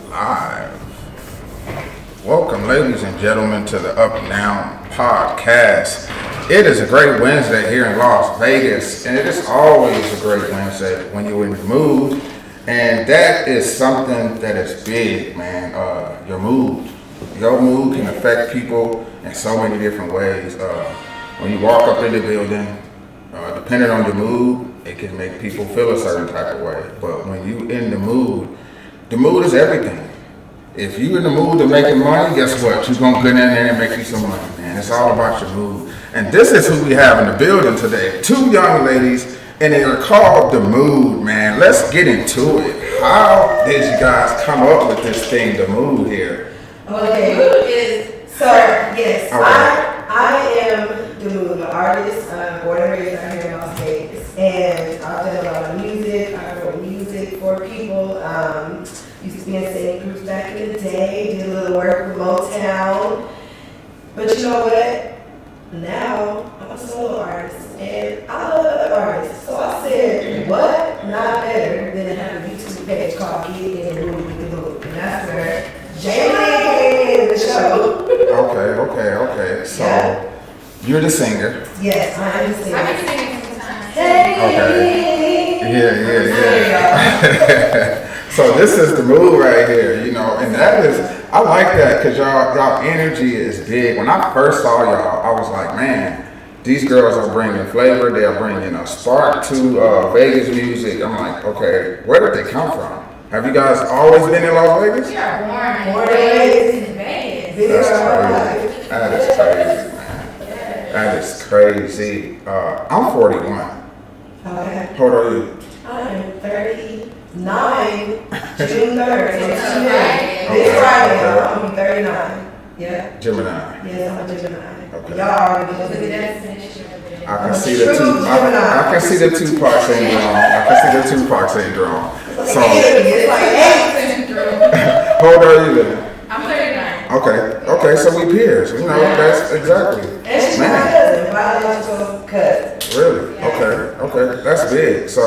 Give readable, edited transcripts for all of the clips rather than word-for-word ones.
Live. Welcome, ladies and gentlemen, to the Up and Down podcast. It is a great Wednesday here in Las Vegas, and it is always a great Wednesday when you're in the mood. And that is something that is big, man. Your mood. Your mood can affect people in so many different ways. When you walk up in the building, depending on your mood, it can make people feel a certain type of way. But when you in the mood is everything. If you in the mood to making money, guess what? You're gonna get in there and make you some money, man. It's all about your mood. And this is who we have in the building today. Two young ladies, and they are called The Mood, man. Let's get into it. How did you guys come up with this thing, The Mood here? Okay, Mood is, so yes, okay. I am The Mood, an artist, born and raised out here in Las Vegas. And I've done a lot of music. I wrote music for people. Used to be in singing groups back in the day, did a little work with Motown. But you know what? Now I'm a solo artist and I love other artists. So I said, what? Not better than to have a YouTube page called Get in the Mood with The Mood. And that's where Jamie came in the show. Okay. So you're the singer. Yes, I am the singer. I've been singing sometimes. Hey! Yeah. So this is The Mood right here, you know, and that is, I like that because y'all energy is big. When I first saw y'all, I was like, man, these girls are bringing flavor. They are bringing a spark to Vegas music. I'm like, okay, where did they come from? Have you guys always been in Las Vegas? We are born and raised in Vegas. That's crazy. That is crazy, man. That is crazy. I'm 41. Okay. How old are you? I'm 39, June 3rd. Okay. This Friday, I'm 39. Yeah. Gemini. Yes, I'm a Gemini. Okay. Y'all already know Look at the that definition of the I can see the two. I can see the Tupac syndrome. So, It's like, hey. how old are you then? I'm 39. Okay. So we peers. You know, that's exactly. And she's my cousin, biological cousin. Really? Okay. That's big. So,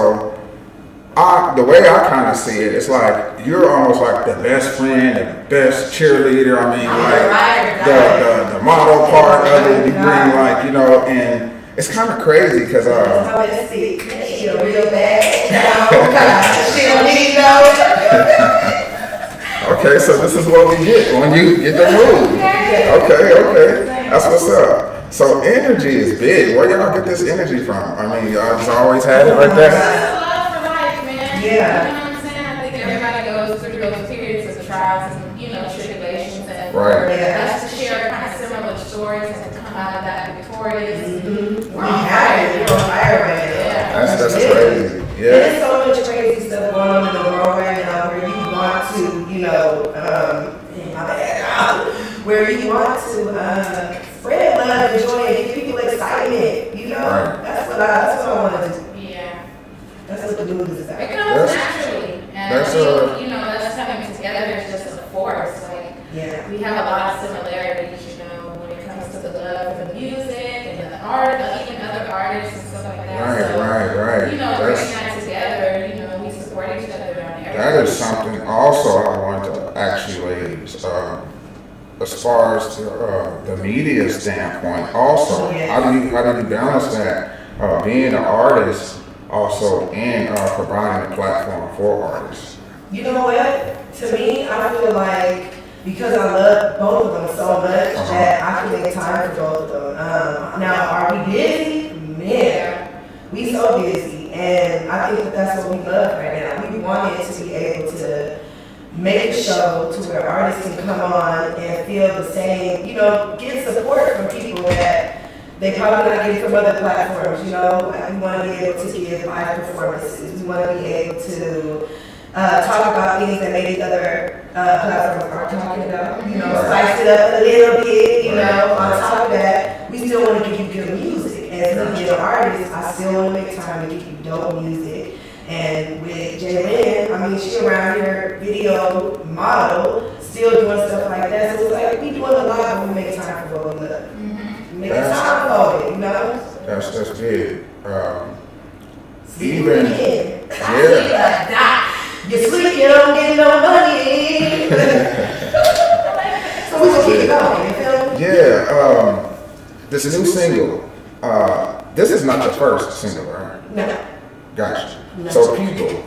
the way I kind of see it, it's like you're almost like the best friend, the best cheerleader. I mean, like the model part of it. You bring like, you know, and it's kind of crazy because She a real bad. She don't need no. Okay, so this is what we get when you get the mood. Okay. That's what's up. So energy is big. Where y'all get this energy from? I mean, y'all just always had it like that? Love for life, man. Yeah. You know what I'm saying? I think everybody goes through those periods of trials and, tribulations. And Right. that's to share kind of similar stories and to come out of that victorious. Mm-hmm. We have it. We're on fire right now. Yeah. That's crazy. Yeah. There's so much crazy stuff going on in the world right now where you want to, where you want to spread love and joy and give people excitement, you know? Right. That's what I want to do. Yeah. That's what The Mood is about. It comes naturally. And that's I think, us coming together is just a force. Like, Yeah. we have a lot of similarities, when it comes to the love for the music and the art, even other artists and stuff like that. Right. Bringing that together, we support each other on everything. That is something also I want to ask you ladies. As far as the media standpoint, also, how do you balance that? Being an artist, also, and providing a platform for artists. You know what? To me, I feel like because I love both of them so much that I can make time for both of them. Now, are we busy? Man, we so busy, and I think that's what we love right now. We wanted to be able to make a show to where artists can come on and feel the same, get support from people that they probably not get from other platforms, We want to be able to give live performances. We want to be able to talk about things that maybe other platforms aren't talking about, spice it up a little bit, on top of that, we still want to give you good music. As a digital artist, I still want to make time to give you dope music. And with Jaylin, she around here, video model, still doing stuff like that. So it's like we doing a lot, but we make time for what we love. Make time for it, That's big. Even yeah. You sleep, you don't get no money. So we gonna keep it going, you feel me? Yeah, this new single, this is not the first single, right? No. Gotcha. So people,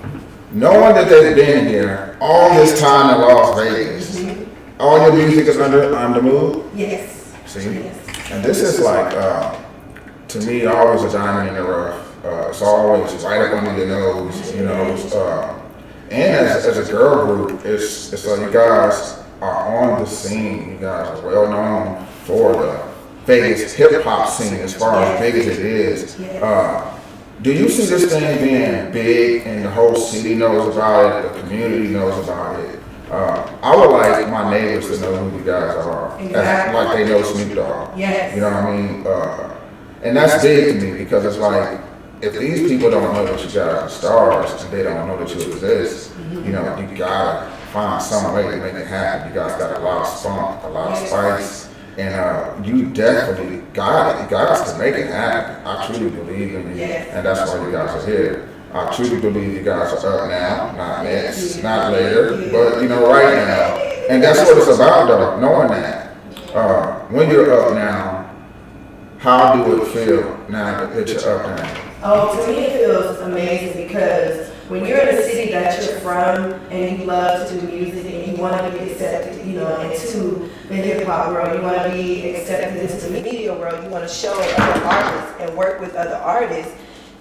knowing that they've been here all this time in Las Vegas, all your music is under Iamdamood? Yes. See? Yes. And this is like, to me, always a diamond in the rough. It's always right up under your nose, you know. And as a girl group, it's like you guys are on the scene. You guys are well known for the Vegas hip hop scene as far as big as it is. Do you see this thing being big and the whole city knows about it, the community knows about it? I would like my neighbors to know who you guys are, like they know Snoop Dogg. Yes. You know what I mean? And that's big to me because it's like, if these people don't know that you guys are stars and they don't know that you exist, you know, you gotta find some way to make it happen. You guys got a lot of spunk, a lot of spice, and you definitely got it. You guys can make it happen. I truly believe in you, and that's why you guys are here. I truly believe you guys are up now, not next, not later, but you know, right now. And that's what it's about, though, knowing that. When you're up now, how do it feel now that you're up now? Oh, to me it feels amazing because when you're in a city that you're from and you love to do music and you want to be accepted, you know, into the hip hop world, you want to be accepted into the media world, you want to show other artists and work with other artists,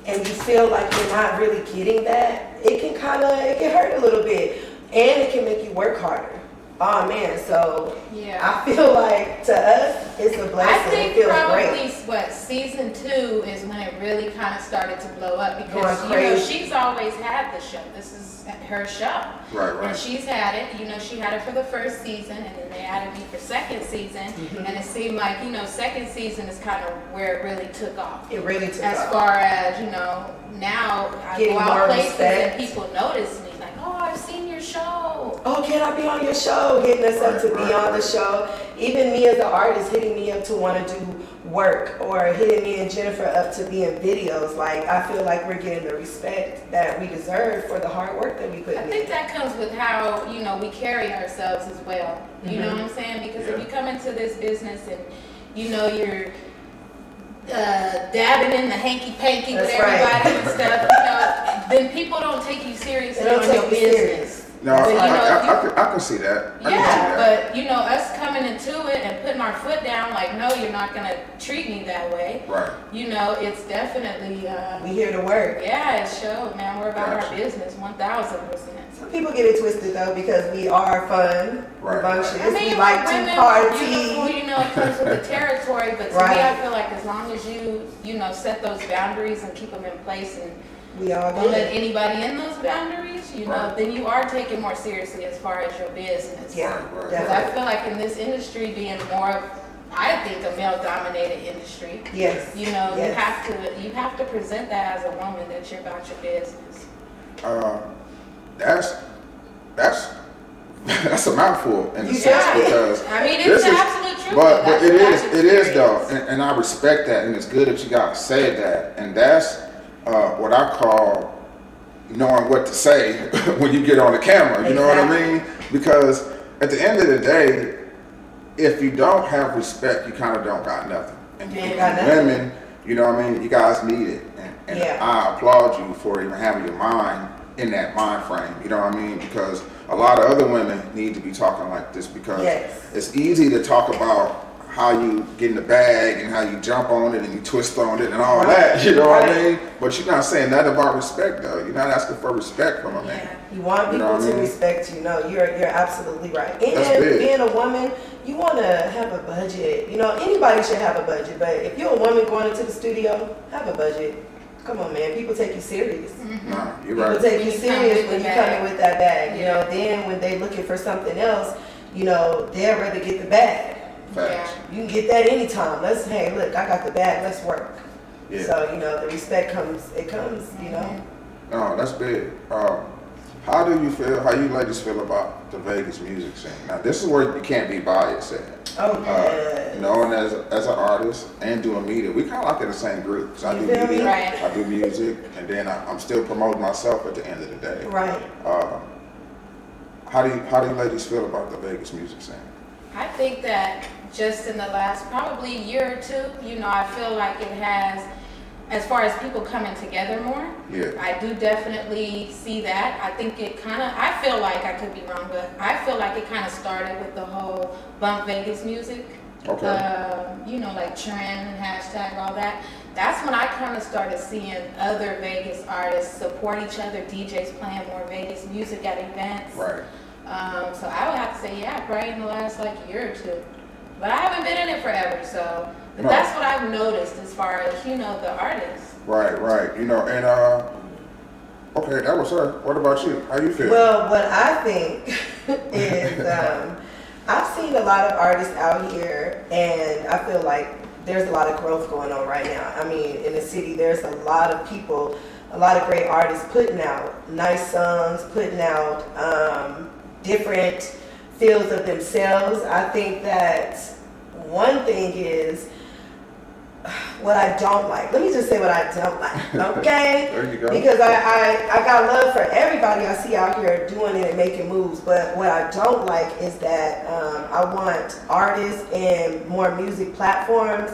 and you feel like you're not really getting that, it can hurt a little bit, and it can make you work harder. Oh man, so I feel like to us it's a blessing. I think it feels probably great. season 2 is when it really kind of started to blow up because Going you know crazy. she's always had the show. This is her show, Right. and she's had it. You know, she had it for the first season, and then they added me for second season, and it seemed like second season is kind of where it really took off. It really took As off. far as now I Getting go more out places respect. and people notice me like, oh, I've seen your show. Oh, can I be on your show? Hitting us up to be on the show. Even me as an artist hitting me up to want to do work, or hitting me and Jennifer up to be in videos. Like, I feel like we're getting the respect that we deserve for the hard work that we put I in. think that comes with how, we carry ourselves as well. You know what I'm saying? Because if you come into this business and, you're dabbing in the hanky-panky with That's right. everybody and stuff, then people don't take you seriously They don't on take your you business. serious. No, But, I can see that. I can see Yeah, that. but us coming into it and putting our foot down, like, no, you're not gonna treat me that way. Right. It's definitely, We here to work. yeah, it showed, man. We're about Gotcha. our business, 1,000%. Some people get it twisted though because we are fun, Right. rambunctious. I mean, We like women, to party. it comes with the territory, but to Right. me, I feel like as long as you set those boundaries and keep them in place and We all don't let good. anybody in those boundaries, Right. then you are taken more seriously as far as your business. Yeah, Right. Because I definitely. feel like in this industry being more of, I think, a male-dominated industry, Yes. Yes. you have to present that as a woman that you're about your business. That's a mouthful in a You sense got it. because I mean, this it's the is- absolute truth. but That's it what is I've it is though, experienced. and I respect that, and it's good that you guys say that, and that's what I call knowing what to say when you get on the camera. You know what I mean? Because at the end of the day, if you don't have respect, you kind of don't got nothing. And You ain't got nothing. women, you know what I mean? You guys need it, and Yeah. I applaud you for even having your mind in that mind frame. You know what I mean? Because a lot of other women need to be talking like this because Yes. it's easy to talk about how you get in the bag and how you jump on it and you twist on it and all that, you know what I mean? But you're not saying that about respect though. You're not asking for respect from a man. You want You know people what I to mean? respect you. No, you're absolutely right. That's And big. being a woman, you want to have a budget. Anybody should have a budget, but if you're a woman going into the studio, have a budget. Come on, man. People take you serious. Nah, you're People right. take When you you come serious with when the you come bag. in with that bag. Yeah. Then when they looking for something else, they'll rather get the bag. Facts. You can get that anytime. Hey, look, I got the bag. Let's work. Yeah. So, the respect comes. No, that's big. How do you feel? How you ladies feel about the Vegas music scene? Now, this is where you can't be biased at. Oh, yeah. Knowing as an artist and doing media, we kind of like in the same group. 'Cause I do You feel me? media, Right. I do music, and then I'm still promoting myself at the end of the day. Right. How do you ladies feel about the Vegas music scene? I think that just in the last probably year or two, I feel like it has, as far as people coming together more. Yeah. I do definitely see that. I think it I feel like, I could be wrong, but I feel like it kind of started with the whole bump Vegas music. Okay. Like trend and hashtag, all that. That's when I kind of started seeing other Vegas artists support each other, DJs playing more Vegas music at events. Right. So I would have to say, yeah, probably in the last year or two. But I haven't been in it forever, so. But that's what I've noticed as far as, the artists. Right. And okay, that was her. What about you? How you feel? Well, what I think is, I've seen a lot of artists out here, and I feel like there's a lot of growth going on right now. I mean, in the city, there's a lot of people, a lot of great artists putting out nice songs, putting out different fields of themselves. I think that one thing is what I don't like. Let me just say what I don't like, okay? There you go. Because I got love for everybody I see out here doing it and making moves, but what I don't like is that I want artists and more music platforms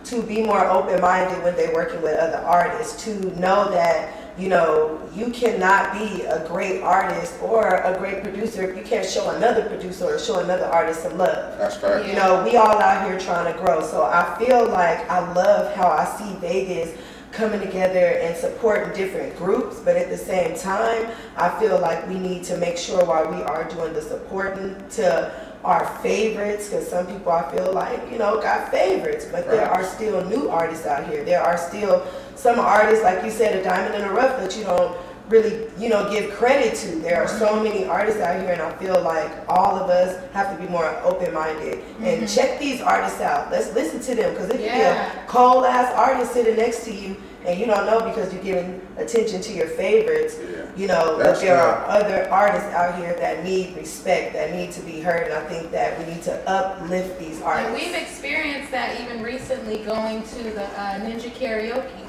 to be more open-minded when they're working with other artists, to know that you cannot be a great artist or a great producer if you can't show another producer or show another artist some love. That's fair. We all out here trying to grow. So I feel like I love how I see Vegas coming together and supporting different groups, but at the same time, I feel like we need to make sure while we are doing the supporting to our favorites, because some people I feel like, got favorites, but there are still new artists out here. There are still some artists, like you said, a diamond in the rough that you don't really, give credit to. There are so many artists out here, and I feel like all of us have to be more open-minded and check these artists out. Let's listen to them, because it can be a cold-ass artist sitting next to you, and you don't know because you're giving attention to your favorites. But there are other artists out here that need respect, that need to be heard, and I think that we need to uplift these artists. And we've experienced that even recently going to the Ninja Karaoke.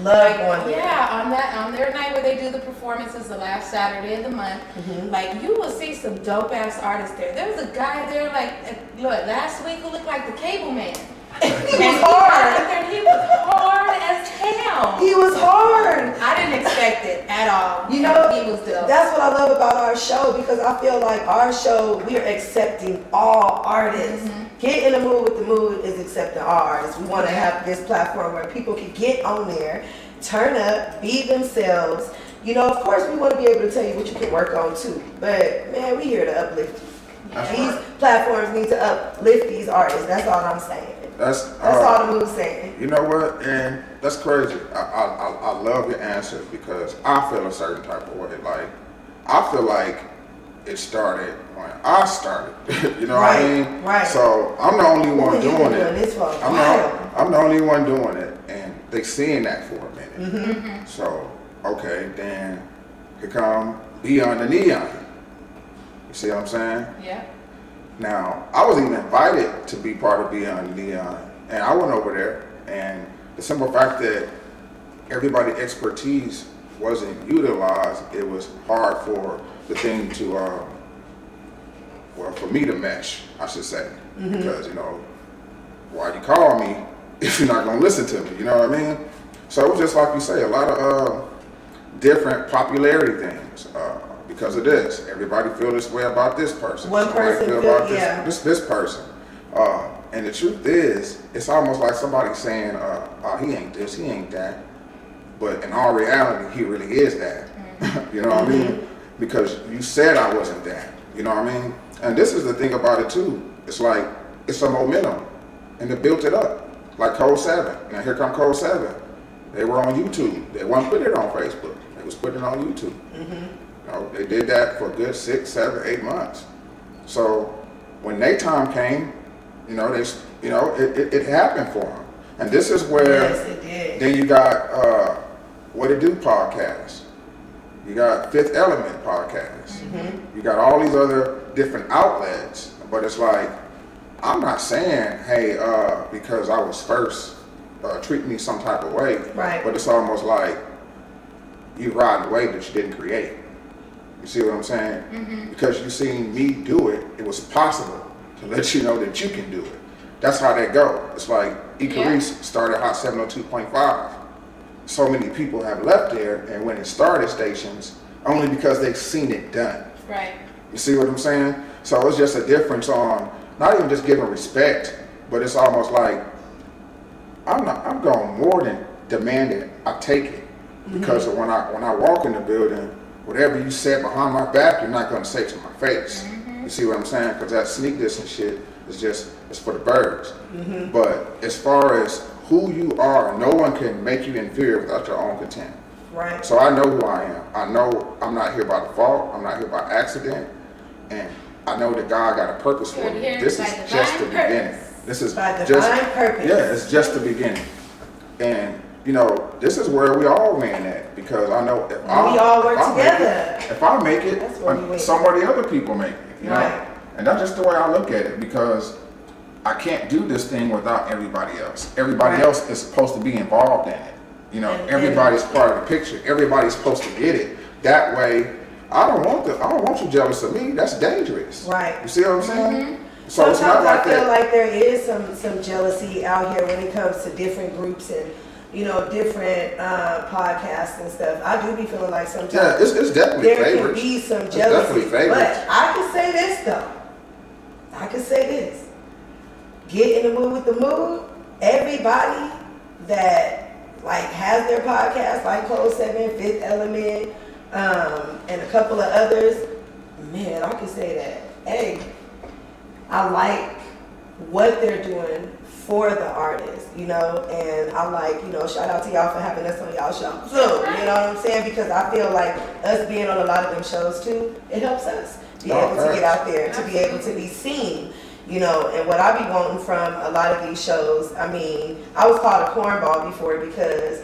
Love going there. Yeah, on their night where they do the performances the last Saturday of the month, you will see some dope ass artists there. There was a guy there last week who looked like the Cable Man. He was hard. He was hard as hell. He was hard. I didn't expect it at all. He was dope. That's what I love about our show, because I feel like our show, we are accepting all artists. Get in the Mood with the Mood is accepting all artists. We want to have this platform where people can get on there, turn up, be themselves. Of course we want to be able to tell you what you can work on too. But man, we here to uplift you. These platforms need to uplift these artists. That's all I'm saying. That's all the Mood's saying. You know what? And that's crazy. I love your answer, because I feel a certain type of way. I feel like it started when I started. You know what I mean? Right. So I'm the only one doing it. I'm the only one doing it, and they seeing that for a minute. So okay, then here come Beyond the Neon. You see what I'm saying? Yeah. Now, I was even invited to be part of Beyond Neon, and I went over there, and the simple fact that everybody's expertise wasn't utilized, it was hard for the thing to, for me to mesh, I should say. Because, why you call me if you're not going to listen to me, you know what I mean? So it was just like you say, a lot of different popularity things. Because of this, everybody feel this way about this person. One person feel about this person. And the truth is, it's almost like somebody saying, oh, he ain't this, he ain't that. But in all reality, he really is that. You know what I mean? Because you said I wasn't that. You know what I mean? And this is the thing about it too. It's like, it's a momentum. And they built it up. Like Code 7. Now here come Code 7. They were on YouTube. They weren't putting it on Facebook. They was putting it on YouTube. They did that for a good 6, 7, 8 months. So when their time came, it happened for them. And this is where then you got What It Do podcast. You got Fifth Element podcast. You got all these other different outlets. But it's like, I'm not saying, hey, because I was first, treat me some type of way. Right. But it's almost like you ride the wave that you didn't create. You see what I'm saying? Because you seen me do it, it was possible to let you know that you can do it. That's how that go. It's like Icarice started Hot 702.5. So many people have left there and went and started stations only because they've seen it done. Right. You see what I'm saying? So it's just a difference on not even just giving respect, but it's almost like I'm going more than demanding. I take it because when I walk in the building, whatever you said behind my back, you're not going to say to my face. You see what I'm saying? Because that sneak this and shit is just it's for the birds. But as far as who you are, no one can make you inferior without your own content. Right. So I know who I am. I know I'm not here by default. I'm not here by accident. And I know that God got a purpose for me. This is just the beginning. This is by just divine purpose. Yeah, it's just the beginning. And you know, this is where we all win at because I know if we all work together. If I make it, some of the other people make it. You know, and that's just the way I look at it because I can't do this thing without everybody else. Everybody else is supposed to be involved in it. You know, everybody's part of the picture. Everybody's supposed to get it. That way, I don't want you jealous of me. That's dangerous. Right. You see what I'm saying? So sometimes it's not like I feel that. like there is some jealousy out here when it comes to different groups and different podcasts and stuff. I do be feeling like sometimes it's definitely there favorites. can be some It's jealousy. definitely favorites. But I can say this though. I can say this. Get in the mood with the mood. Everybody that like has their podcast, like Code 7, Fifth Element, and a couple of others, man, I can say that, hey, I like what they're doing for the artists, and I like, shout out to y'all for having us on y'all show too, you know what I'm saying? Because I feel like us being on a lot of them shows too, it helps us be able to get out there, to be able to be seen. And what I be wanting from a lot of these shows, I mean, I was called a cornball before because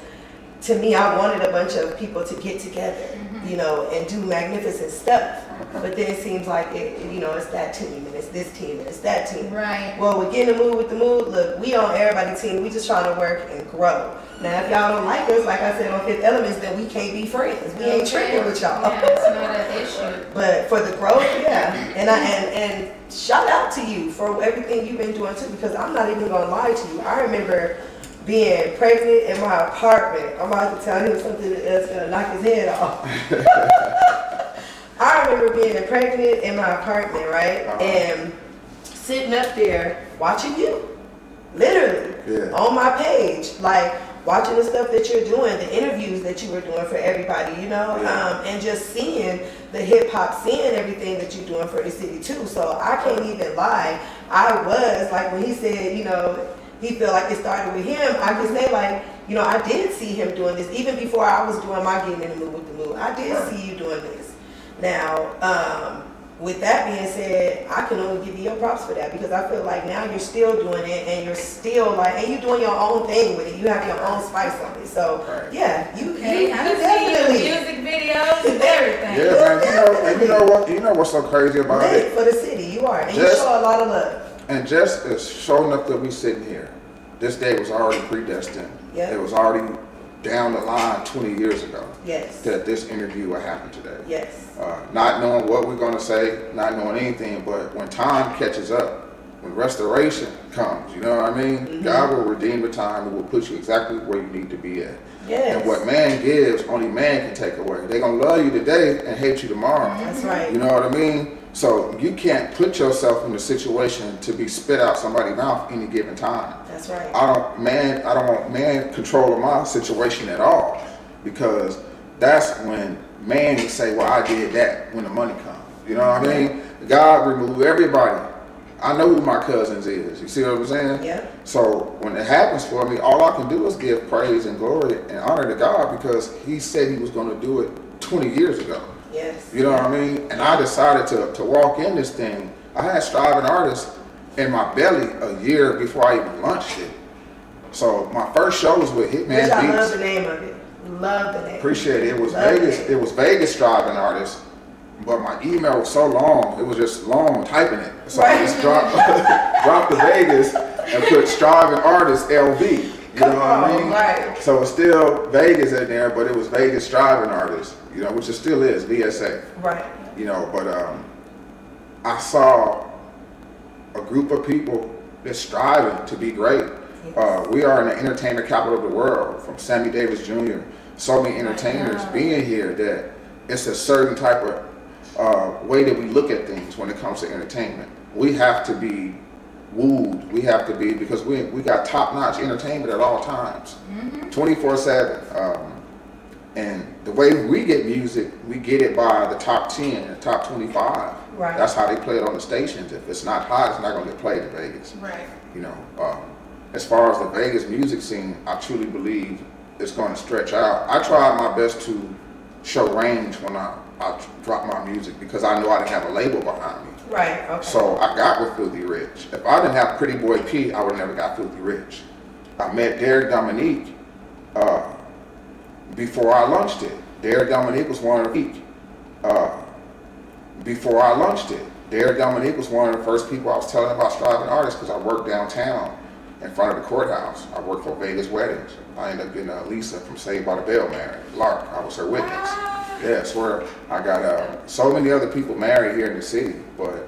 to me, I wanted a bunch of people to get together, and do magnificent stuff. But then it seems like it's that team and it's this team and it's that team. Right. Well, we're getting the mood with the mood. Look, we on everybody's team. We just trying to work and grow. Now, if y'all don't like us, like I said on Fifth Elements, then we can't be friends. We ain't tricking with y'all. Yeah, it's not an issue. But for the growth, yeah. And shout out to you for everything you've been doing too, because I'm not even gonna lie to you. I remember being pregnant in my apartment. I'm about to tell him something that's gonna knock his head off. I remember being pregnant in my apartment, right? And sitting up there watching you. Literally. On my page. Like watching the stuff that you're doing, the interviews that you were doing for everybody, and just seeing the hip hop, seeing everything that you're doing for the city too. So I can't even lie. I was like when he said, he felt like it started with him. I could say like, I did see him doing this even before I was doing my getting in the mood with the mood. I did see you doing this. Now, with that being said, I can only give you your props for that because I feel like now you're still doing it and you're still like, and you're doing your own thing with it. You have your own spice on it. So yeah, you definitely music videos and everything. Yeah, man. You know what's so crazy about it? For the city, you are, and you show a lot of love. And just as showing up that we sitting here, this day was already predestined. Yep. It was already down the line 20 years ago. Yes. That this interview would happen today. Yes. Not knowing what we're going to say, not knowing anything, but when time catches up, when restoration comes, you know what I mean? God will redeem the time and will put you exactly where you need to be at. Yes. And what man gives, only man can take away. They're going to love you today and hate you tomorrow. That's right. You know what I mean? So you can't put yourself in a situation to be spit out somebody's mouth any given time. That's right. I don't want man control of my situation at all, because that's when man can say, well, I did that when the money comes. You know what I mean? God remove everybody. I know who my cousins is. You see what I'm saying? Yeah. So when it happens for me, all I can do is give praise and glory and honor to God because he said he was going to do it 20 years ago. Yes. You know what I mean? And I decided to walk in this thing. I had Striving Artists in my belly a year before I even launched it. So my first show was with Hitman Beats. I love the name of it. Love the name. Appreciate it. It was Vegas. It was Vegas Striving Artists, but my email was so long. It was just long typing it. So I just dropped the Vegas and put Striving Artists LV. You You know what I mean? Right. So it's still Vegas in there, but it was Vegas striving artists, you know, which it still is, VSA. Right. You know, but I saw a group of people that's striving to be great. We are in the entertainment capital of the world, from Sammy Davis Jr., so many entertainers being here, that it's a certain type of way that we look at things when it comes to entertainment. We have to be wooed. We have to be, because we got top-notch entertainment at all times, 24/7. And the way we get music, we get it by the top 10, the top 25. Right. That's how they play it on the stations. If it's not hot, it's not going to get played in Vegas. Right. You know, as far as the Vegas music scene, I truly believe it's going to stretch out. I tried my best to show range when I dropped my music, because I knew I didn't have a label behind me. Right. Okay. So I got with Filthy Rich. If I didn't have Pretty Boy P, I would have never got Filthy Rich. I met Derek Dominique before I launched it. Derek Dominique was one of the before I launched it. Derek Dominique was one of the first people I was telling about striving artists, because I worked downtown in front of the courthouse. I worked for Vegas Weddings. I ended up getting Lisa from Saved by the Bell married. Lark, I was her witness. Yeah, I swear. I got so many other people married here in the city, but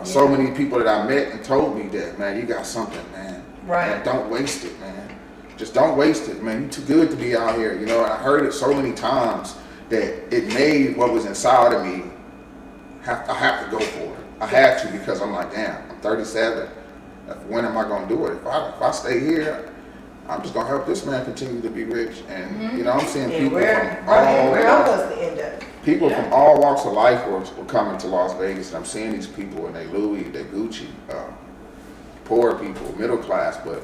so many people that I met and told me that, man, you got something, man. Right. Man, don't waste it, man. Just don't waste it, man. You're too good to be out here. You know, and I heard it so many times that it made what was inside of me, I have to go for it. I have to, because I'm like, damn, I'm 37. When am I going to do it? If I stay here, I'm just going to help this man continue to be rich. And, you know, I'm seeing people from all... Where I'm supposed to end up. People from all walks of life were coming to Las Vegas, and I'm seeing these people, and they Louis, they Gucci, poor people, middle class, but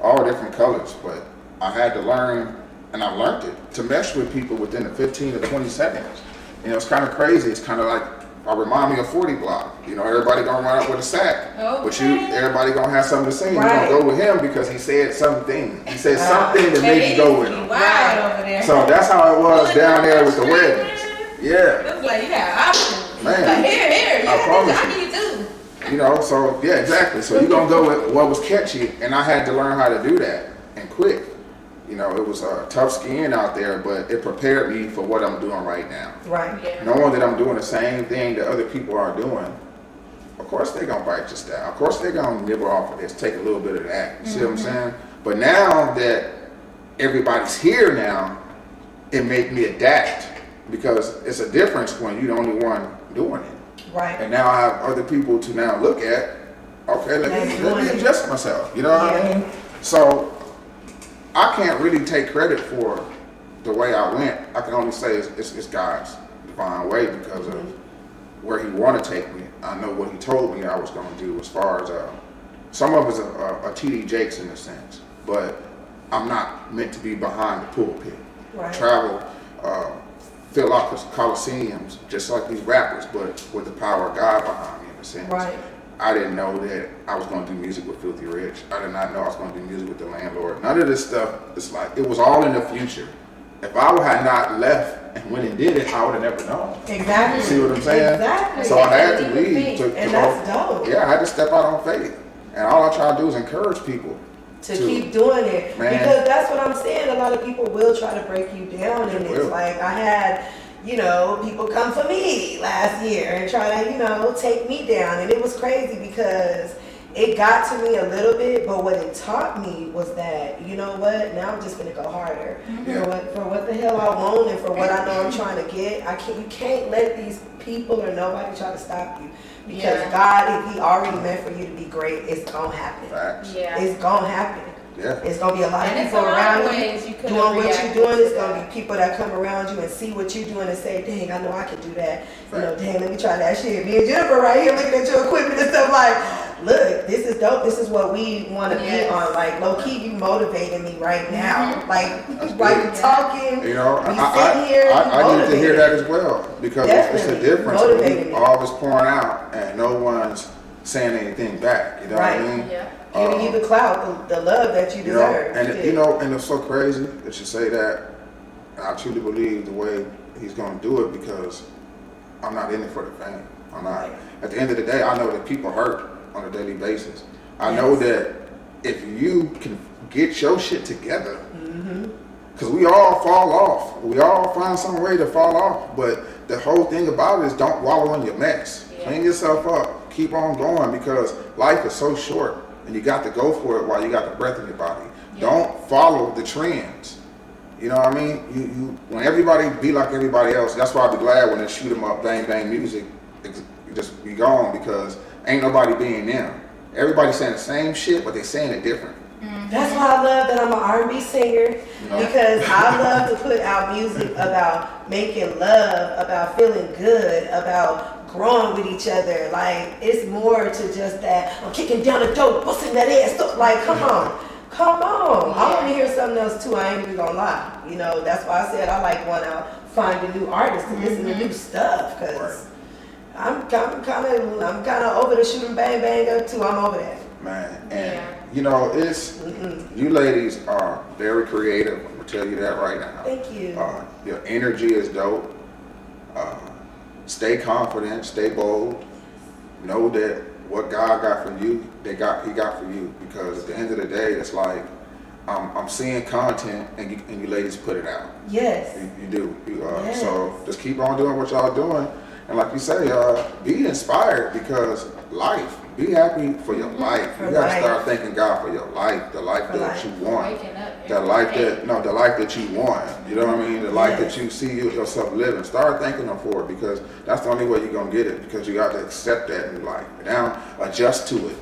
all different colors. But I had to learn, and I learned it, to mesh with people within the 15 to 20 seconds. You know, it's kind of crazy. It's kind of like, I remind me of 40 Block. You know, everybody gonna run up with a sack, but everybody gonna have something to say. You're gonna go with him because he said something. He said something that made you go with him. Wow, over there. So that's how it was down there with the weddings. Yeah. It was like, you got options. Man, Like, here, I promise I need to. You know, so yeah, exactly. So you're gonna go with what was catchy, and I had to learn how to do that, and quick. You know, it was tough skiing out there, but it prepared me for what I'm doing right now. Right. Yeah. Knowing that I'm doing the same thing that other people are doing, of course they're gonna bite your style. Of course they're gonna nibble off of this, take a little bit of that. You see what I'm saying? But now that everybody's here now, it made me adapt, because it's a difference when you're the only one doing it. Right. And now I have other people to now look at. Okay, let me adjust myself. You know what I mean? So I can't really take credit for the way I went. I can only say it's God's divine way, because of where He want to take me. I know what He told me I was going to do, as far as some of us are TD Jakes in a sense, but I'm not meant to be behind the pulpit. Right. Travel, fill out the coliseums just like these rappers, but with the power of God behind me in a sense. Right. I didn't know that I was going to do music with Filthy Rich. I did not know I was going to do music with The Landlord. None of this stuff, it's like, it was all in the future. If I had not left and went and did it, I would have never known. Exactly. See what I'm saying? Exactly. So I had to leave. And that's dope. Yeah, I had to step out on faith. And all I try to do is encourage people. To keep doing it. Man. Because that's what I'm saying. A lot of people will try to break you down. And it's like, I had, you know, people come for me last year and try to, you know, take me down. And it was crazy, because it got to me a little bit, but what it taught me was that, you know what, now I'm just gonna go harder. For what the hell I want, and for what I know I'm trying to get. You can't let these people or nobody try to stop you. Because God, if He already meant for you to be great, it's gonna happen. Facts. Yeah. It's gonna happen. Yeah. It's gonna be a lot of And people it's a lot around of you ways you could doing what react you're doing. It's to gonna that. be people that come around you and see what you're doing and say, dang, I know I can do that. You know, dang, let me try that shit. Me and Jennifer right here looking at your equipment and stuff like, look, this is dope. This is what we want to be on. Like, low key, you motivating me right now. Like, while you're talking, You know, we sitting here. I need to hear that as well, because it's a Definitely. difference Motivating when me. you always pouring out and no one's saying anything back. You know Right. what I mean? Yeah. Giving you the clout, the love that you You know, deserve. and you know, and it's so crazy that you say that. I truly believe the way He's going to do it, because I'm not in it for the fame. I'm not. At the end of the day, I know that people hurt on a daily basis. I know that if you can get your shit together, because we all fall off. We all find some way to fall off. But the whole thing about it is don't wallow in your mess. Yeah. Clean yourself up. Keep on going because life is so short and you got to go for it while you got the breath in your body. Yeah. Don't follow the trends. You know what I mean? You when everybody be like everybody else, that's why I be glad when they shoot 'em up, bang, bang music, just be gone because ain't nobody being them. Everybody's saying the same shit, but they saying it different. That's why I love that I'm an R&B singer, know? because I love to put out music about making love, about feeling good, about growing with each other. Like, it's more to just that, I'm kicking down the door, busting that ass. So, like, come on. I want to hear something else too. I ain't even gonna lie. You know, that's why I said I like going out, finding new artists and listen to new stuff. Cause I'm kind of over the shooting bang bang up too. I'm over that. Man, and you know, it's you ladies are very creative. I'm gonna tell you that right now. Thank you. Your energy is dope. Stay confident, stay bold. Know that what God got for you, He got for you. Because at the end of the day, it's like I'm seeing content, and you ladies put it out. Yes. You do. Yes. So just keep on doing what y'all doing, and like you say, be inspired because life. Be happy for your life. You gotta start thanking God for your life, the life that you want, Waking up the every life day. the life that you want. You know what I mean? The life that you see yourself living. Start thanking Him for it because that's the only way you're gonna get it. Because you got to accept that new life. Now adjust to it.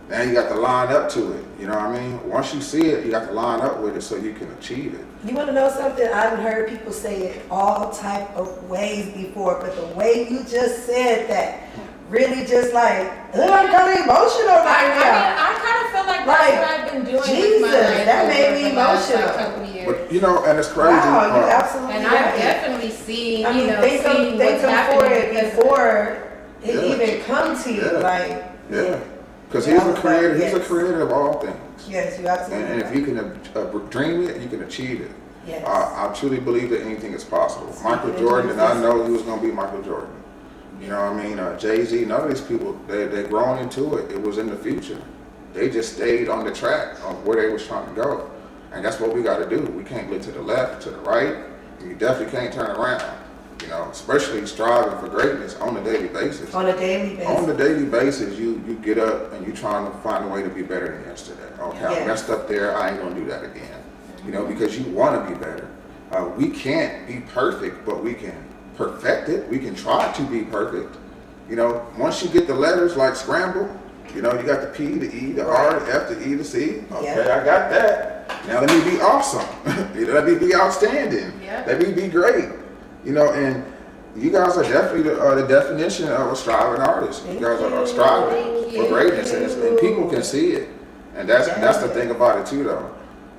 Now you got to line up to it. You know what I mean? Once you see it, you got to line up with it so you can achieve it. You want to know something? I've heard people say it all type of ways before, but the way you just said that really just like, I'm kind of emotional right now. I kind of feel like Like, that's what I've been doing Jesus, with my life that over made me the last, like, emotional. couple years. But you know, and it's crazy. Wow, you're absolutely And right. I've definitely seen, I mean, you know, thank seen him what's for happening it because of before it Yeah. even come to you. Yeah. Like, Yeah, because Yeah, He's I a was creator. like, He's a yes. creator of all things. yes, you absolutely And if right. you can dream it, you can achieve it. Yes. I truly believe that anything is possible. Michael Speaking Jordan, into and I existence. know he was going to be Michael Jordan. You know what I mean? Jay-Z, none of these people, they grown into it. It was in the future. They just stayed on the track of where they was trying to go. And that's what we got to do. We can't look to the left, to the right. And you definitely can't turn around. You know, especially striving for greatness on a daily basis. On a daily basis. On a daily basis, you get up and you trying to find a way to be better than yesterday. Okay, I Yes. messed up there. I ain't gonna do that again. You know, because you want to be better. We can't be perfect, but we can perfect it. We can try to be perfect. You know, once you get the letters like scramble, you know, you got the P, the E, the R, the F, the E, the C. Okay, Yeah. I got that. Now let me be awesome. Let me be outstanding. Yeah. Let me be great. You know, and you guys are definitely the definition of a striving artist. You guys are striving Thank you. for greatness, and people can see it. And that's the thing about it too, though.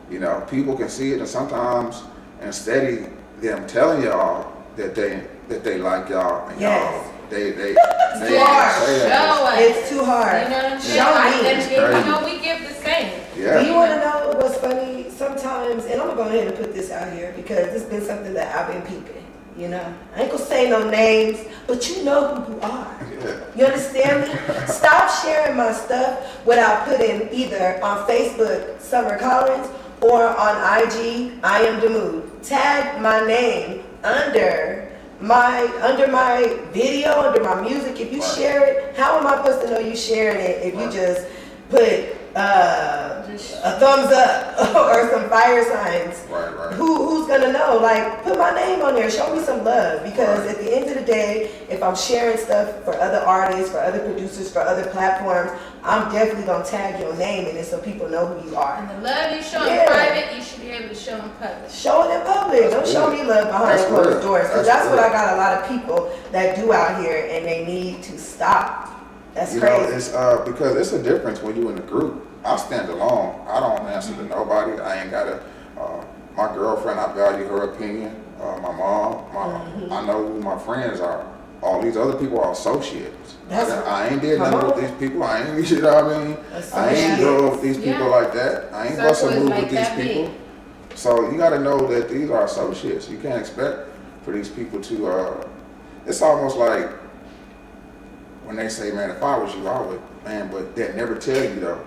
You know, people can see it, and sometimes instead of them telling y'all that they like y'all and Yes. y'all, they hard. say Show that. us. It's too hard. You know what I'm saying? Show me. And It's you crazy. know, we give the same. Yeah. Do you want to know what's funny? Sometimes, and I'm going to go ahead and put this out here because it's been something that I've been peeping. You know, I ain't gonna say no names, but you know who you are. Yeah. You understand me? Stop sharing my stuff without putting either on Facebook, Summer Collins, or on IG, Iamdamood. Tag my name under my video, under my music. If you Right. share it, how am I supposed to know you sharing it if you Right. just put a thumbs up or some fire signs? Right. Who's gonna know? Like, put my name on there. Show me some love. Because Right. at the end of the day, if I'm sharing stuff for other artists, for other producers, for other platforms, I'm definitely gonna tag your name in it so people know who you are. And the love you show Yeah. in private, you should be able to show in public. Show it in public. Don't show me love behind That's closed real. doors. Because That's that's what real. I got a lot of people that do out here, and they need to stop. That's You know, crazy. it's because it's a difference when you in a group. I stand alone. I don't answer to nobody. I ain't got my girlfriend, I value her opinion. My mom, I know who my friends are. All these other people are associates. I ain't did nothing with these people. I ain't, you know what I mean? I ain't grow with these people Yeah. like that. I ain't bust a Circle is move like with these that big. people. So you got to know that these are associates. You can't expect for these people to. It's almost like when they say, "Man, if I was you, I would." Man, but they never tell you though.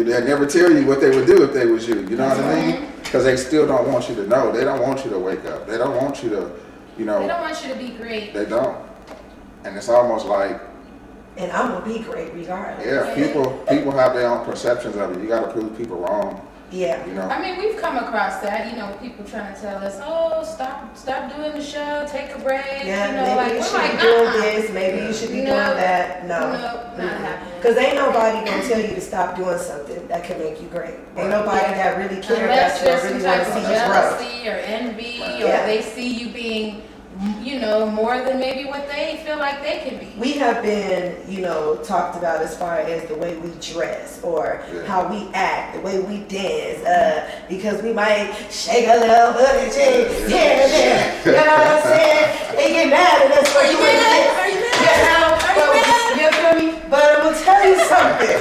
They never tell you what they would do if they was you. You know what I mean? Because they still don't want you to know. They don't want you to wake up. They don't want you to, They don't want you to be great. They don't. And it's almost like. And I'm gonna be great regardless. Yeah, people have their own perceptions of it. You got to prove people wrong. Yeah. You know. I mean, we've come across that. People trying to tell us, "Oh, stop doing the show. Take a break." Yeah, maybe you should be doing this. Maybe you should be doing that. No, not happening. Because ain't nobody gonna tell you to stop doing something that can make you great. Ain't nobody that really cares Unless about you or there's some really type want to of see you grow. jealousy or envy, or they see you being, more than maybe what they feel like they can be. We have been, talked about as far as the way we dress or how we act, the way we dance, because we might shake a little booty cheek here and there. You know what I'm saying? They get mad at us for doing this. You feel me? But I'm gonna tell you something.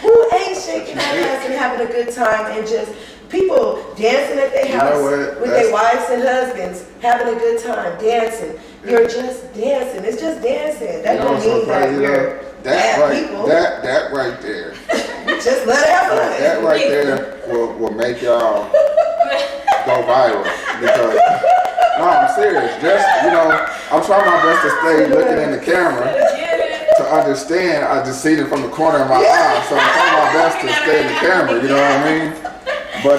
Who ain't shaking their ass and having a good time and just people dancing at their house with their wives and husbands, having a good time, dancing. You're just dancing. It's just dancing. That don't mean that you're bad people. That right there. Just let it happen. That right there will make y'all go viral. Because, no, I'm serious. I'm trying my best to stay looking in the camera to understand. I just see it from the corner of my eye. So I'm trying my best to stay in the camera, you know what I mean? But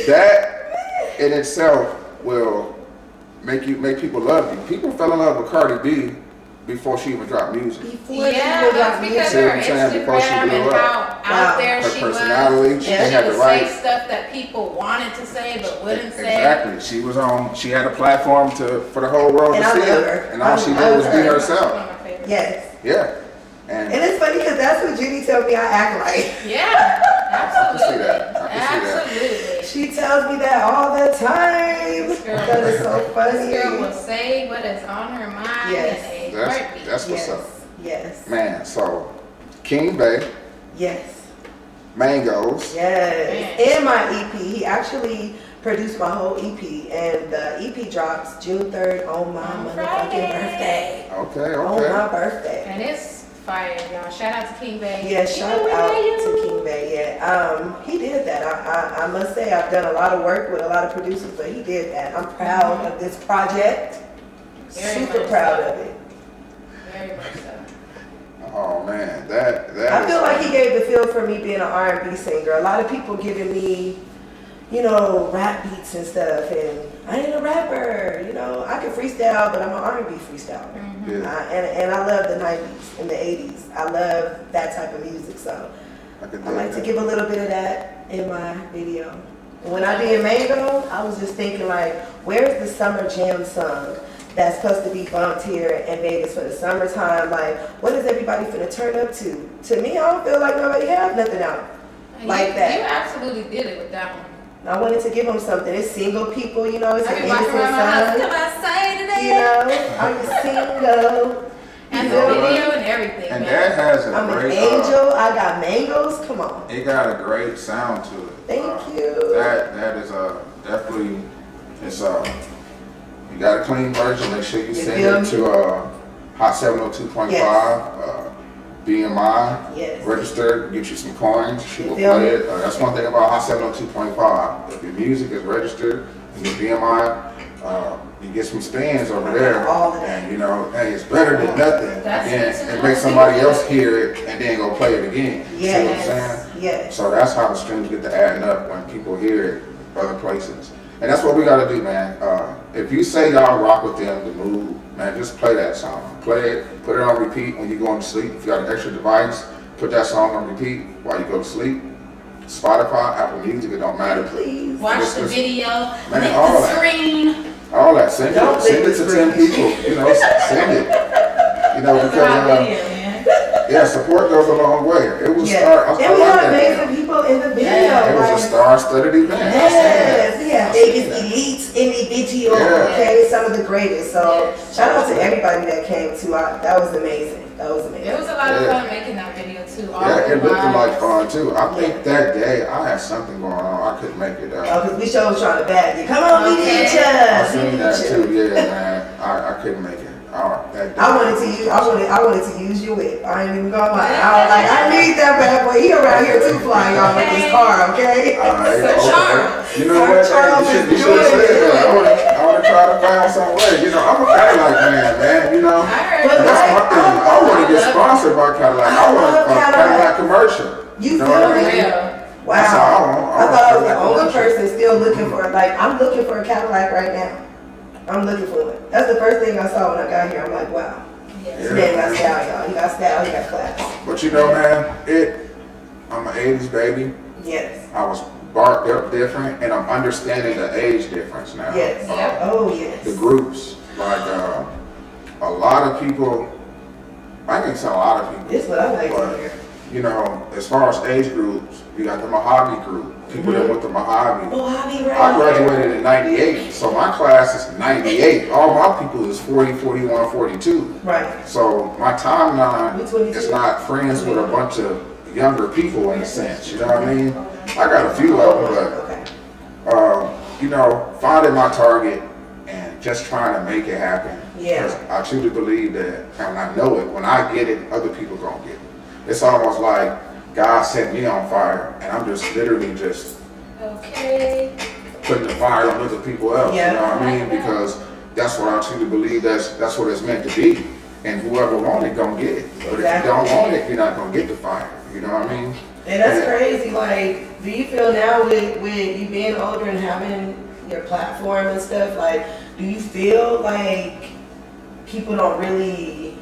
that in itself will make people love you. People fell in love with Cardi B before she even dropped music. That's because her Instagram and how out there she was. Her personality, she had the right. Say stuff that people wanted to say but wouldn't say. Exactly. She had a platform for the whole world to see her, and all she did was be herself. Yes. Yeah. And it's funny because that's what Judy told me I act like. Yeah, absolutely. I can see that. She tells me that all the time. That is so funny. This girl will say what is on her mind. Yes. That's what's up. Yes. Man, so King Bay. Yes. Mangoes. Yes. And my EP. He actually produced my whole EP, and the EP drops June 3rd on my motherfucking birthday. Okay. On my birthday. And it's fire, y'all. Shout out to King Bay. Yeah, shout out to King Bay. Yeah, he did that. I must say I've done a lot of work with a lot of producers, but he did that. I'm proud of this project. Super proud of it. Very much so. Oh man, that I feel like he gave the feel for me being an R&B singer. A lot of people giving me, rap beats and stuff, and I ain't a rapper. I can freestyle, but I'm an R&B freestyler. Mm-hmm. And I love the 90s and the 80s. I love that type of music, so I like to give a little bit of that in my video. When I did Mango, I was just thinking like, where's the summer jam song that's supposed to be bumped here in Vegas for the summertime? Like, what is everybody finna turn up to? To me, I don't feel like nobody have nothing out like that. You absolutely did it with that one. I wanted to give them something. It's single people, it's an innocent song. I'm single. And the video and everything. And that has I'm an angel. I got mangoes. Come on. It got a great sound to it. Thank you. That is definitely you got a clean version. Make sure you send it to Hot 702.5. BMI, registered, get you some coins, she will play it. That's one thing about Hot 702.5. If your music is registered and your BMI, you get some spins over there. And hey, it's better than nothing. And it makes somebody else hear it and then go play it again. You see what I'm saying? Yes. So that's how the streams get to adding up when people hear it other places. And that's what we gotta do, man. If you say y'all rock with them, the mood, man, just play that song. Play it, put it on repeat when you're going to sleep. If you got an extra device, put that song on repeat while you go to sleep. Spotify, Apple Music, it don't matter. Please. Watch the video, man, lick all the that. screen. All that. Send it to 10 people. Send it. Because support goes a long way. It was and we had amazing people in the video. It was a star-studded event. Yes, we had biggest elites individual. Okay, some of the greatest. So shout out to everybody that came too. That was amazing. It was a lot of fun making that video too. It looked like fun too. I think that day I had something going on. I couldn't make it out. Oh, because we was trying to bag you. Come on, we need you. I seen that too. Yeah, man. I couldn't make it. I wanted to use your whip. I ain't even gonna lie. I was like, I need that bad boy. He around here too, flying y'all with his car, okay? Charles. You know what? Charles You should have said that. I want to try to find some way. You know, I'm a Cadillac man. You know, that's my thing. I want to get sponsored by Cadillac. I want a Cadillac commercial. You know feel what I me? mean? Wow. That's all I want. I thought I was the only person still looking for it. Like, I'm looking for a Cadillac right now. I'm looking for it. That's the first thing I saw when I got here. I'm like, wow. This man got style, y'all. He got style, he got class. But you know, man, I'm an 80s baby. Yes. I was brought up different, and I'm understanding the age difference now. Yes. Oh, yes. The groups. Like, a lot of people, I can say a lot of people. This is what I like to hear. You know, as far as age groups, you got the Mojave group, people that went to Mojave. Mojave, right. I graduated in 98, so my class is 98. All my people is 40, 41, 42. Right. So my timeline Me 22. is not friends with a bunch of younger people in a sense, you know what I mean? I got a few of them, but, you know, finding my target and just trying to make it happen. Yeah. 'Cause I truly believe that, and I know it, when I get it, other people gonna get it. It's almost like God set me on fire, and I'm just literally just putting the fire on other people else. Yeah. You know what I mean? Because that's what I truly believe. That's what it's meant to be. And whoever wants it, gonna get it. But if you don't want it, you're not gonna get the fire. You know what I mean? And that's crazy. Like, do you feel now with you being older and having your platform and stuff, like, do you feel like people don't really,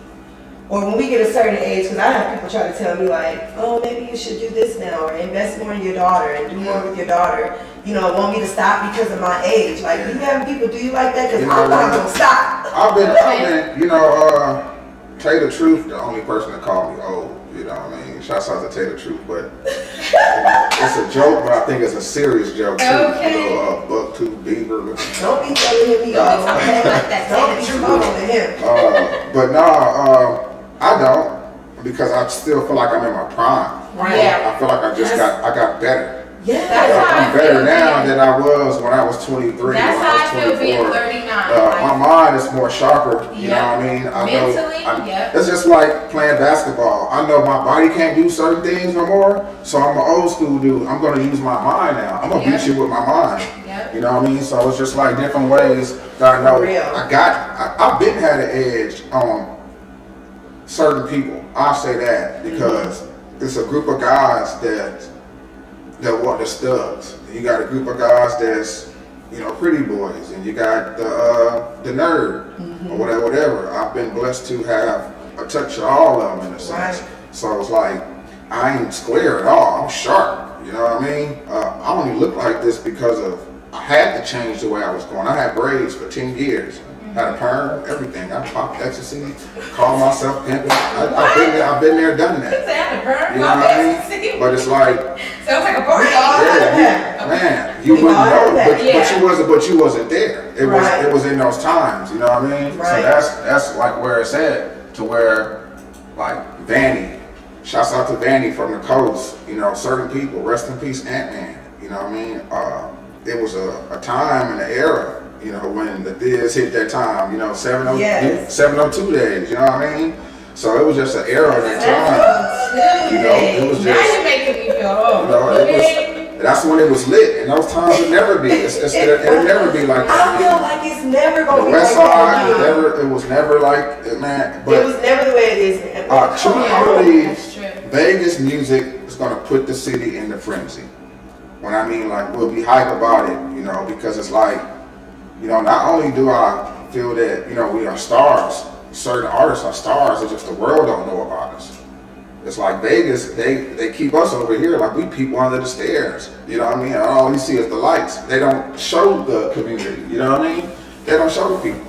or when we get a certain age, because I have people try to tell me like, oh, maybe you should do this now, or invest more in your daughter and do more with your daughter, you know, want me to stop because of my age. Like, do you have people do you like that? Because I'm not going to stop. I've been, you know, tell you the truth, the only person that called me old, you know what I mean? Shouts out to tell you the truth, but it's a joke, but I think it's a serious joke too. Okay. You know, buck tooth beaver. Don't be telling him he old. Don't be talking to him. But no, I don't, because I still feel like I'm in my prime. Right. Yeah. I feel like I got better. Yeah. That's how I I'm better feel now being- than I was when I was 23. That's when how I I feel was being 24. 39. My mind is more sharper, you know Yep. what I mean? I Mentally, know, yep. It's just like playing basketball. I know my body can't do certain things no more, so I'm an old school dude. I'm gonna use my mind now. I'm gonna Yep. beat you with my mind. Yep. You know what I mean? So it's just like different ways that I know. For real. I've been had an edge on certain people. I'll say that because it's a group of guys that want the studs. You got a group of guys that's, you know, pretty boys, and you got the nerd or whatever. I've been blessed to have a touch of all of them in a sense. Right. So it's like I ain't square at all. I'm sharp. You know what I mean? I only look like this because of I had to change the way I was going. I had braids for 10 years. Had a perm, everything. I popped ecstasy, called myself pimping. I've been there, done that. You know what I mean? But it's like, Sounds like a party. yeah, man, you wouldn't know, but you wasn't there. It was in those times. You know what I mean? Right. So that's like where it's at, to where like Vanny. Shouts out to Vanny from the coast. You know, certain people. Rest in peace, Ant-Man. You know what I mean? It was a time and an era. You know, when the Thiz hit that time, you know, 702 days, you know what I mean? So it was just an era of that time. You know, it was just, Now you're making me feel old. you know, that's when it was lit, and those times would never be. It'll never be like I that. feel like it's never going to The be West like Side, that. it was never like it, man. It But was never the way it is. I truly That's believe true. Vegas music is going to put the city in the frenzy. When I mean, like, we'll be hype about it, you know, because it's like, you know, not only do I feel that, you know, we are stars, certain artists are stars, it's just the world don't know about us. It's like Vegas, they keep us over here like we people under the stairs. You know what I mean? All you see is the lights. They don't show the community, you know what I mean? They don't show the people.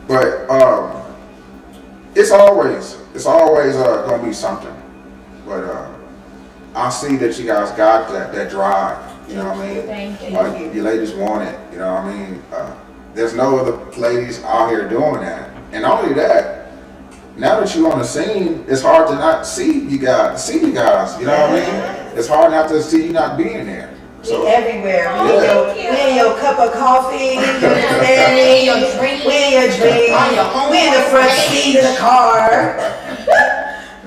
But it's always gonna be something. But I see that you guys got that drive. You know what I mean? Thank you. Like, you ladies want it. You know what I mean? There's no other ladies out here doing that. And not only that, now that you're on the scene, it's hard to not see you guys. You know what I mean? It's hard not to see you not being there. We everywhere. Oh, We in your cup of coffee. You understand me? Your drink. We in a dream. We in the front seat of the car.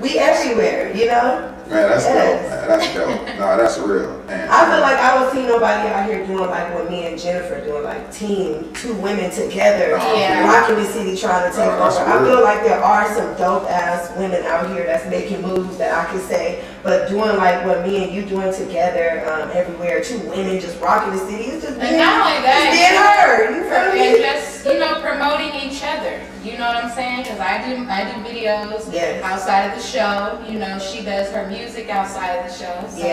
We everywhere, you know? Man, that's dope, man. That's dope. No, that's real. Man. I feel like I don't see nobody out here doing like what me and Jennifer doing, like two women together, rocking the city trying to take over. I feel like there are some dope ass women out here that's making moves that I can say, but doing like what me and you doing together everywhere, two women just rocking the city, it's just being, and not only that, being her. You feel me? And just, you know, promoting each other. You know what I'm saying? Because I do videos outside of the show. You know, she does her music outside of the show. So,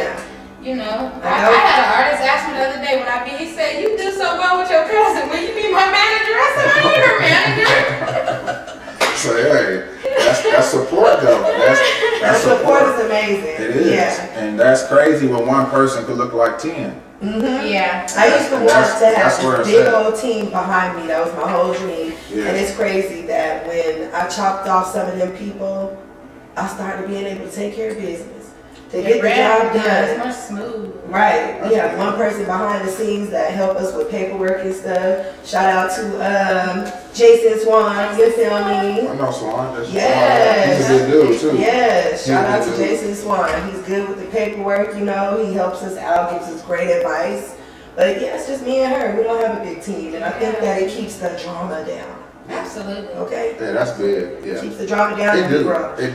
you know, I had an artist ask me the other day when he said, "You do so well with your cousin. Will you be my manager?" I said, "I need her manager." So hey, that's support though. That's support is amazing. It is, and that's crazy when one person could look like 10. Yeah. I used to want to have a big old team behind me. That was my whole dream. And it's crazy that when I chopped off some of them people, I started being able to take care of business. To get the job done. It's more smooth. Right. We have one person behind the scenes that help us with paperwork and stuff. Shout out to Jason Swan, you feel me? I know Swan. Yes. He's a good dude too. Yes. Shout out to Jason Swan. He's good with the paperwork, you know. He helps us out, gives us great advice. But yeah, it's just me and her. We don't have a big team. And I think that it keeps the drama down. Absolutely. Okay? Yeah, that's big. Yeah. Keeps the drama down. It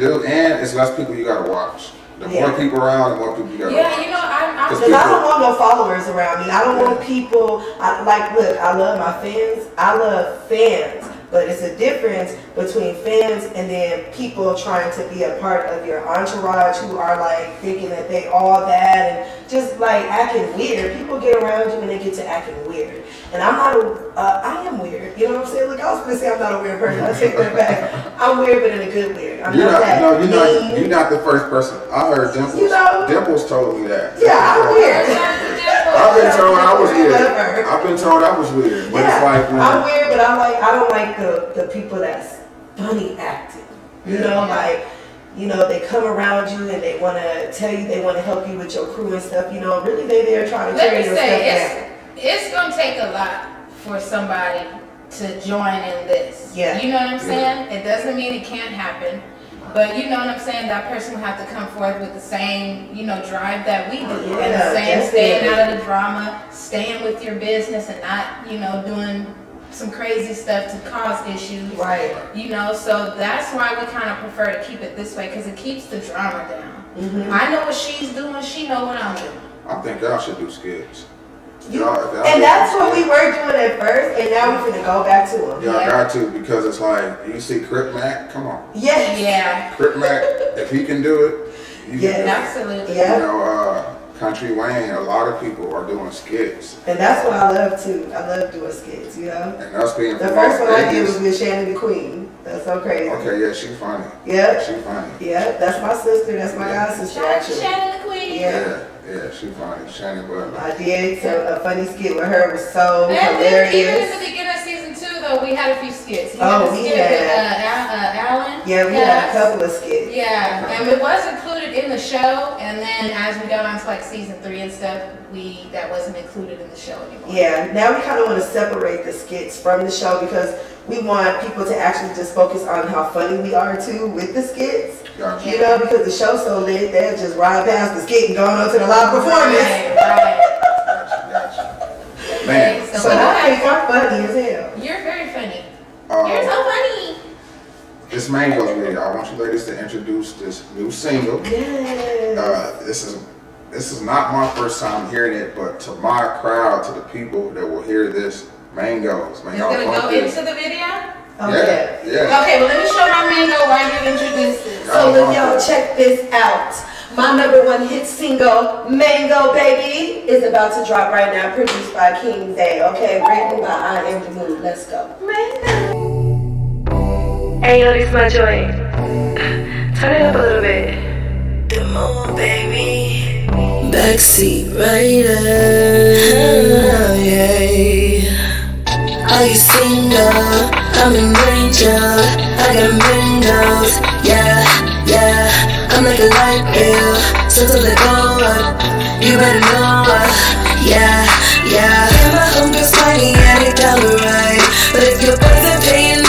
do. And it's less people you gotta watch. The more people around, the more people you gotta watch. You know, I'm because I don't want no followers around me. I don't want people. Look, I love my fans. I love fans. But it's a difference between fans and then people trying to be a part of your entourage who are like thinking that they all that and just like acting weird. People get around you and they get to acting weird. And I'm not I am weird. You know what I'm saying? Look, I was gonna say I'm not a weird person. I take that back. I'm weird, but in a good weird. You're not the first person. I heard Dimples. You know? Dimples told me that. Yeah, I'm weird. I've been told I was weird. I've been told I was weird. But it's like I'm weird, but I don't like the people that's funny acting. You know, like, you know, they come around you and they want to tell you they want to help you with your crew and stuff. You know, really they're trying to tear your stuff down. It's going to take a lot for somebody to join in this. Yeah. You know what I'm saying? It doesn't mean it can't happen. But you know what I'm saying? That person will have to come forth with the same, you know, drive that we do. And the same staying out of the drama, staying with your business and not, you know, doing some crazy stuff to cause issues. Right. You know, so that's why we kind of prefer to keep it this way because it keeps the drama down. Mm-hmm. I know what she's doing. She know what I'm doing. I think y'all should do skits. And that's what we were doing at first, and now we're gonna go back to them. Y'all got to, because it's like, you see Crip Mac, come on. Yes. Yeah. Crip Mac, if he can do it, you can do it. Absolutely. Yeah. You know, Country Wayne, a lot of people are doing skits. And that's what I love too. I love doing skits, you know? And us being the first one I did was with Shannon the Queen. That's so crazy. Okay, yeah, she funny. Yeah. She funny. Yeah, that's my sister. That's my god sister actually. Shannon the Queen. Yeah, she funny. Shannon Butler. I did a funny skit with her. It was so and hilarious. Even in the beginning of season 2 though, we had a few skits. We had Alan. Yeah, we had a couple of skits. Yeah, and it was included in the show, and then as we got on to like season 3 and stuff, that wasn't included in the show anymore. Yeah, now we kind of want to separate the skits from the show because we want people to actually just focus on how funny we are too with the skits. Gotcha. You know, because the show's so lit, they'll just ride past the skit and go on to the live performance. Right. Gotcha. Man. So I think I'm funny as hell. You're very funny. You're so funny. This Mango video, I want you ladies to introduce this new single. Yes. This is not my first time hearing it, but to my crowd, to the people that will hear this, Mangoes. Man, it's gonna go into the video? Yeah. Okay, well let me show my Mango while you introduce it. So look, y'all, check this out. My #1 hit single, Mango Baby, is about to drop right now, produced by King Day, okay? Written by Iamdamood. Let's go. Hey, yo, this my joint. Turn it up a little bit. Come on, baby. Backseat rider, yeah. Are you single? I'm in danger. I got windows, yeah. I'm like a light bill, so till they go up, you better know yeah. And my homegirl's funny, yeah, they down the right. But if your boys ain't paying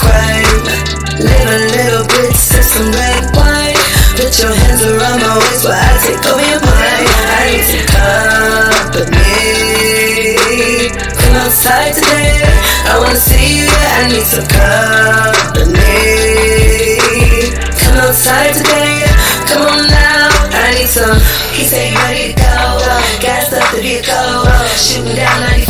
crime. Live a little bit, sip some red wine. Put your hands around my waist while I take over your mind. I need some company. Come outside today, I wanna see you, yeah, I need some company. Come outside today, come on now, I need some. He say you ready to go, gassed up the vehicle, shooting down 95.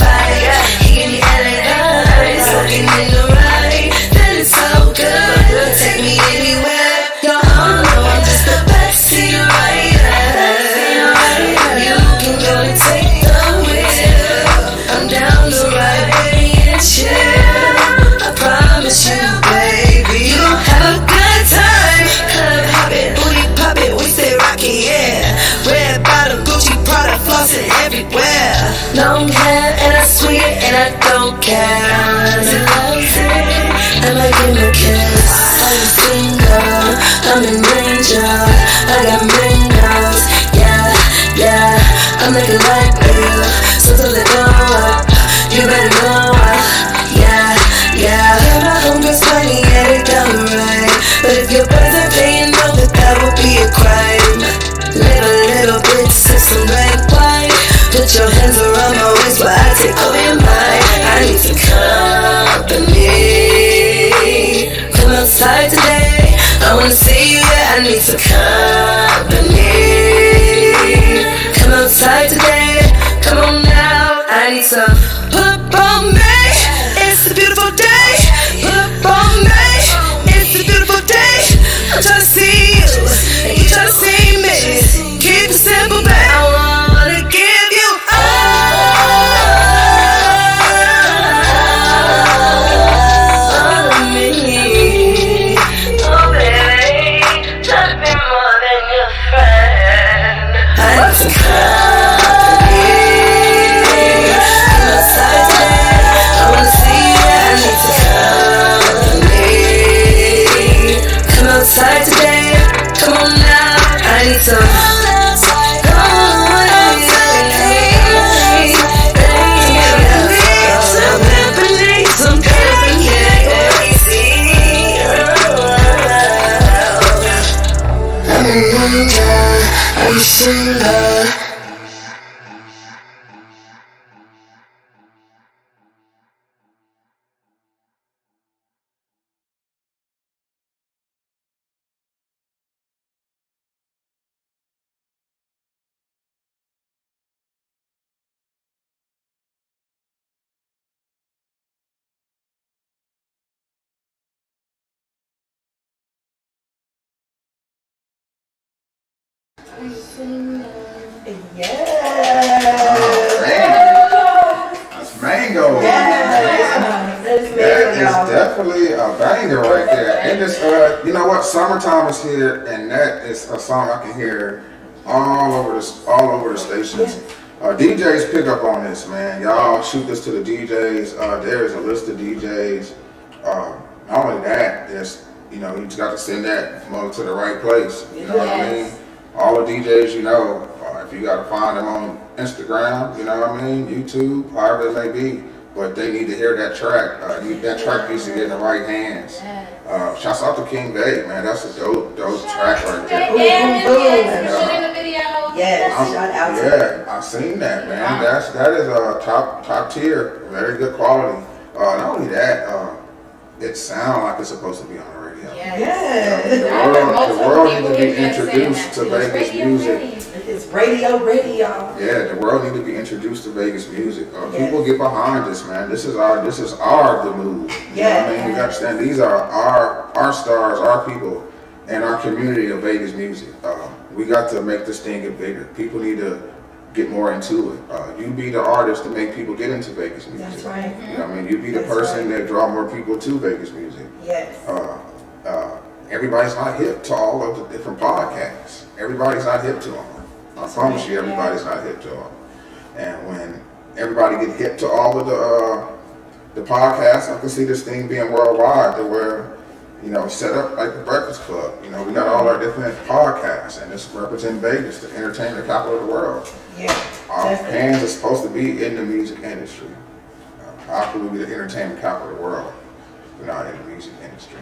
He give me LA vibes, soaking in the ride, feeling so good. Take me anywhere, yo, I know I'm just the backseat rider. You can go and take the wheel. I'm down to ride, baby, and chill. I promise you, baby, you gon' have a good time. Club hoppin', booty poppin', we stay rockin', yeah. Red bottom, Gucci, Prada, flossin' everywhere. Long hair and I sweet it and I don't care. He loves it, I might give him a kiss. I'm single, I'm in danger. I got windows, yeah, yeah. I'm like a light bill, so till they go up, you better know yeah, yeah. Yeah, my homegirls funny, yeah, they got me right. But if your boys are paying, know that that would be a crime. Live a little bit, sip some red wine. Put your hands around my waist while I take over your mind. I need some company. Come outside today, I wanna see you, yeah, I need some company. Come outside today, come on now, I need some. Pull up on me, it's a beautiful day. Pull up on me, it's a beautiful day. I'm tryna see you, and you tryna see me. Keep it simple, babe. I wanna give you all of me. Oh baby, love me more than your friend. I need some company. Come outside today, I wanna see you, I need some company. Come outside today, come on now, I need some. Are you single? That's mango. Yeah. That is definitely a banger right there. And it's you know what? Summertime is here, and that is a song I can hear all over the stations. DJs pick up on this, man. Y'all shoot this to the DJs. There is a list of DJs. Not only that, there's, you know, you just got to send that mug to the right place. You know what I mean? All the DJs, you know, if you got to find them on Instagram, you know what I mean, YouTube, however it may be, but they need to hear that track. That track needs to get in the right hands. Shouts out to King Bay, man. That's a dope track right there. In the video. Yes, shout out to Yeah, I've seen that, man. That is a top tier, very good quality. Not only that, it sounds like it's supposed to be on the radio. Yeah. The world needs to be introduced to Vegas music. It's radio. Yeah, the world needs to be introduced to Vegas music. People get behind this, man. This is our Iamdamood. You know what I mean? We understand these are our stars, our people, and our community of Vegas music. We got to make this thing get bigger. People need to get more into it. You be the artist to make people get into Vegas music. That's right. You know what I mean? You be the person that draw more people to Vegas music. Yes. Everybody's not hip to all of the different podcasts. Everybody's not hip to them. I promise you, everybody's not hip to them. And when everybody get hip to all of the podcasts, I can see this thing being worldwide, to where, you know, set up like the Breakfast Club. You know, we got all our different podcasts, and it's representing Vegas, the entertainment capital of the world. Yeah. Our hands are supposed to be in the music industry. How can we be the entertainment capital of the world? We're not in the music music industry.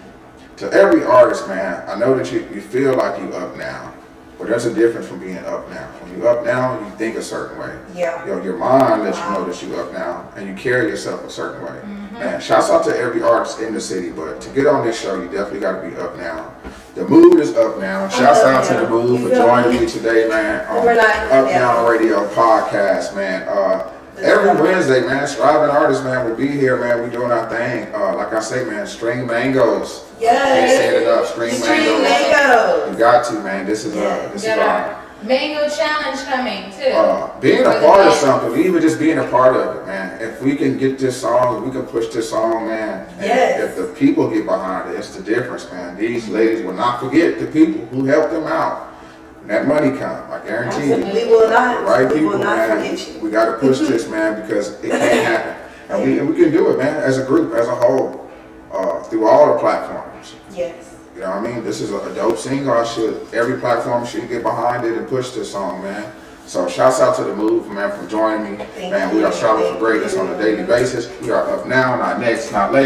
To every artist, man, I know that you feel like you up now, but there's a difference from being up now. When you up now, you think a certain way. Yeah. Your mind lets you know that you up now, and you carry yourself a certain way. Man, shouts out to every artist in the city, but to get on this show, you definitely got to be up now. The mood is up now. Shouts out to the mood for joining me today, man, on Up Now Radio podcast, man. Every Wednesday, man, Striving Artists, man, will be here, man. We doing our thing. Like I say, man, string mangoes. Can't say it enough. String mangoes. You got to, man. This is our mango challenge coming too. Being a part of something, even just being a part of it, man. If we can get this song, if we can push this song, man. And if the people get behind it, it's the difference, man. These ladies will not forget the people who helped them out. When that money come, I guarantee you. We will not. The right we people, will not man. forget you. We got to push this, man, because it can't happen. And we can do it, man, as a group, as a whole, through all the platforms. Yes. You know what I mean? This is a dope single. Every platform should get behind it and push this song, man. So shouts out to the Move, man, for joining me. Thank man, you. We are striving for greatness on a daily basis. We are up now, not next, not later.